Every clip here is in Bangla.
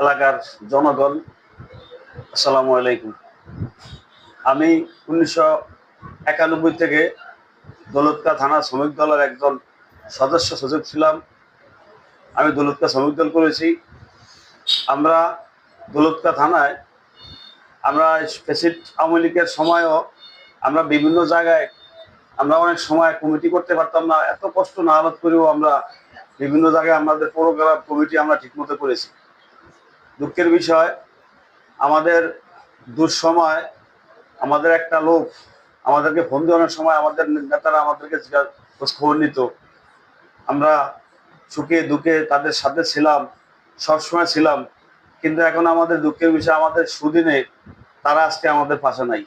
এলাকার জনগণ, আসসালামু আলাইকুম। আমি 1991 থেকে দৌলতকা থানা শ্রমিক দলের একজন সদস্য সচিব ছিলাম। আমি দৌলতকা শ্রমিক দল করেছি। আমরা দৌলতকা থানায় আমরা ফ্যাসিস্ট আওয়ামী লীগের সময়ও আমরা বিভিন্ন জায়গায় আমরা অনেক সময় কমিটি করতে পারতাম না, এত কষ্ট না আলাদ করেও আমরা বিভিন্ন জায়গায় আমাদের প্রোগ্রাম কমিটি আমরা ঠিকমতো করেছি। দুঃখের বিষয়, আমাদের দুঃসময় আমাদের একটা লোক আমাদেরকে ফোন দেওয়ানোর সময় আমাদের নেতারা আমাদেরকে খোঁজ খবর নিত। আমরা সুখে দুঃখে তাদের সাথে ছিলাম, সবসময় ছিলাম। কিন্তু এখন আমাদের দুঃখের বিষয়, আমাদের সুদিনে তারা আজকে আমাদের পাশে নাই।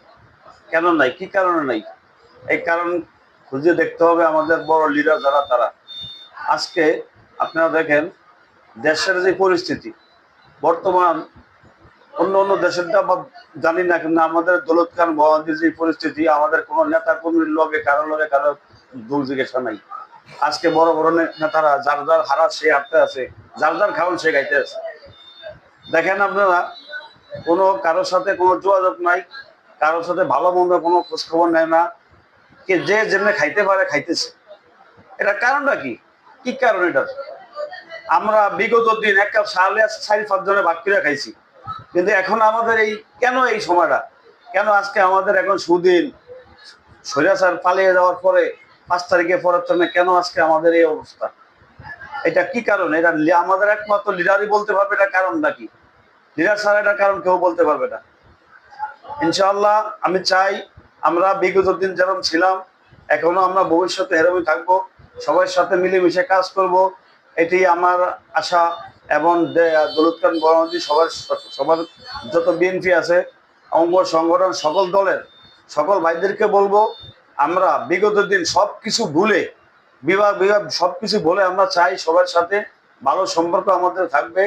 কেন নাই? কি কারণে নাই? এই কারণ খুঁজে দেখতে হবে। আমাদের বড় লিডার যারা, তারা আজকে আপনারা দেখেন দেশের যে পরিস্থিতি বর্তমান, অন্য অন্য দেশেরটা জানি না, কিন্তু আমাদের দৌলত খান ভবানীর যে পরিস্থিতি, আমাদের কোনো নেতা কর্মীর লগে কারো দূর জিজ্ঞাসা নাই। আজকে বড় বড় নেতারা যার যার হারা সে হাঁটতে আছে, যার যার খাওয়ান সে গাইতে আছে। দেখেন আপনারা, কোনো কারোর সাথে কোনো যোগাযোগ নাই, কারোর সাথে ভালো মন্দ কোনো খোঁজ খবর নেয় না। কে যে যেমনি খাইতে পারে খাইতেছে। এটা কারণটা কি? কি কারণ এটা? আমরা বিগত দিন এক কাপ সালে 4-5 জনে ভাগ করে খাইছি, কিন্তু এখন আমাদের এই কেন এই সময়টা, কেন আজকে আমাদের এখন সুদিন স্বৈরাচার পালিয়ে যাওয়ার পরে 5 তারিখে পরের জন্য কেন আজকে আমাদের এই অবস্থা? এটা কি কারণ? এটা আমাদের একমাত্র লিডারই বলতে পারবে এটা কারণটা কি। লিডার ছাড়া এটা কারণ কেউ বলতে পারবে না। ইনশাআল্লাহ আমি চাই আমরা বিগত দিন যেরকম ছিলাম এখনো আমরা ভবিষ্যতে এরকমই থাকবো, সবার সাথে মিলেমিশে কাজ করব, এটি আমার আশা। এবং দৌলত খান ভবানী সবার সবার যত বিএনপি আছে, অঙ্গ সংগঠন, সকল দলের সকল ভাইদেরকে বলবো, আমরা বিগত দিন সবকিছু ভুলে, বিভাগ বিভাগ সবকিছু বলে আমরা চাই সবার সাথে ভালো সম্পর্ক আমাদের থাকবে।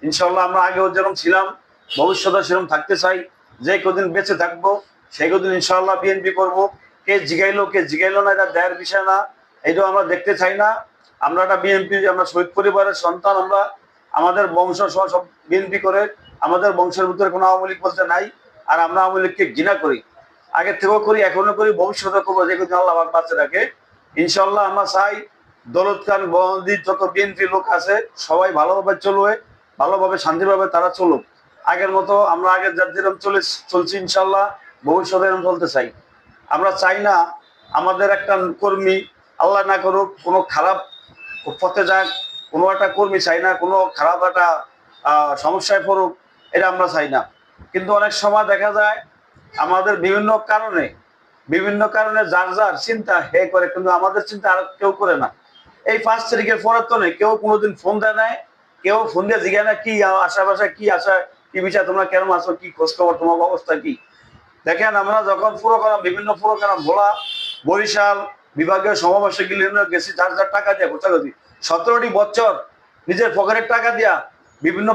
ইনশাল্লাহ আমরা আগেও যেরকম ছিলাম ভবিষ্যতে সেরকম থাকতে চাই। যে কদিন বেঁচে থাকবো সেই কদিন ইনশাল্লাহ বিএনপি করবো। কে জিগাইলো না, এটা দেয়ের বিষয় না, এটাও আমরা দেখতে চাই না। আমরা একটা বিএনপি, আমরা শহীদ পরিবারের সন্তান, আমরা আমাদের বংশ সব বিএনপি করে, আমাদের বংশের ভিতরে কোনো আওয়ামী লীগ বলতে নাই। আর আমরা আওয়ামী লীগকে ঘৃণা করি, আগে থেকেও করি, এখনো করি, ভবিষ্যতে করবো, যে কদিন আল্লাহ বাঁচে রাখে। ইনশাল্লাহ আমরা চাই দৌলত খান ভবানীর যত বিএনপি লোক আছে সবাই ভালোভাবে চলবে, ভালোভাবে শান্তিভাবে তারা চলুক। আগের মতো আমরা আগের যার যেরকম চলছি ইনশাল্লাহ ভবিষ্যতে এরকম চলতে চাই। আমরা চাই না আমাদের একটা কর্মী, আল্লাহ না করুক, কোনো খারাপ পথে যাক, কোনো একটা কর্মী চাই না কোনো খারাপ একটা সমস্যায় পড়ুক, এটা আমরা চাই না। কিন্তু অনেক সময় দেখা যায় আমাদের বিভিন্ন কারণে যার যার চিন্তা হে করে, কিন্তু আমাদের চিন্তা আর কেউ করে না। এই 5 তারিখের পরের তো নেই, কেউ কোনোদিন ফোন দেয় নাই, কেউ ফোন দিয়ে জিজ্ঞাসা না কি আশাপাশে কি আশা, কি বিষয়, তোমরা কেমন আছো, কি খোঁজ খবর, তোমার অবস্থা কি। দেখেন আমরা যখন বিভিন্ন প্রোগ্রাম ভোলা, বরিশাল বিভাগীয় সমাবেশে গেছি, যার যার টাকা দিয়ে ঘোষাঘষি 17টি বছর নিজের পকেটের টাকা দিয়া বিভিন্ন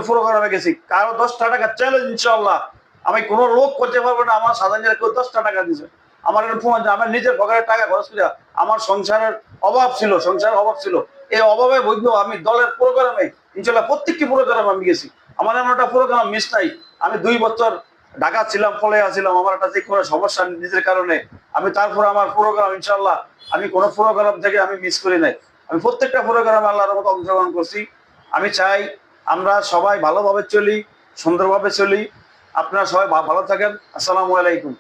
প্রোগ্রামে গেছি। কারো 10টা টাকা চ্যালেঞ্জ, ইনশাল্লাহ আমি কোনো লোক করতে পারবো না আমার সাধারণ কেউ 10টা টাকা দিয়েছে আমার প্রমাণ। আমার নিজের পকেটের টাকা খরচ করিয়া, আমার সংসারের অভাব ছিল, এই অভাবে বুঝলো আমি দলের প্রোগ্রামে ইনশাল্লাহ প্রত্যেকটি প্রোগ্রামে আমি গেছি। আমার এমন একটা প্রোগ্রাম মিস নাই। আমি 2 বছর ঢাকা ছিলাম, ফলে আসছিলাম, আমার একটা যে কোনো সমস্যা নিজের কারণে আমি, তারপর আমার প্রোগ্রাম ইনশাল্লাহ আমি কোনো প্রোগ্রাম থেকে আমি মিস করি নাই। আমি প্রত্যেকটা প্রোগ্রামে আল্লাহর মতো অংশগ্রহণ করছি। আমি চাই আমরা সবাই ভালোভাবে চলি, সুন্দরভাবে চলি। আপনারা সবাই ভালো থাকেন। আসসালামু আলাইকুম।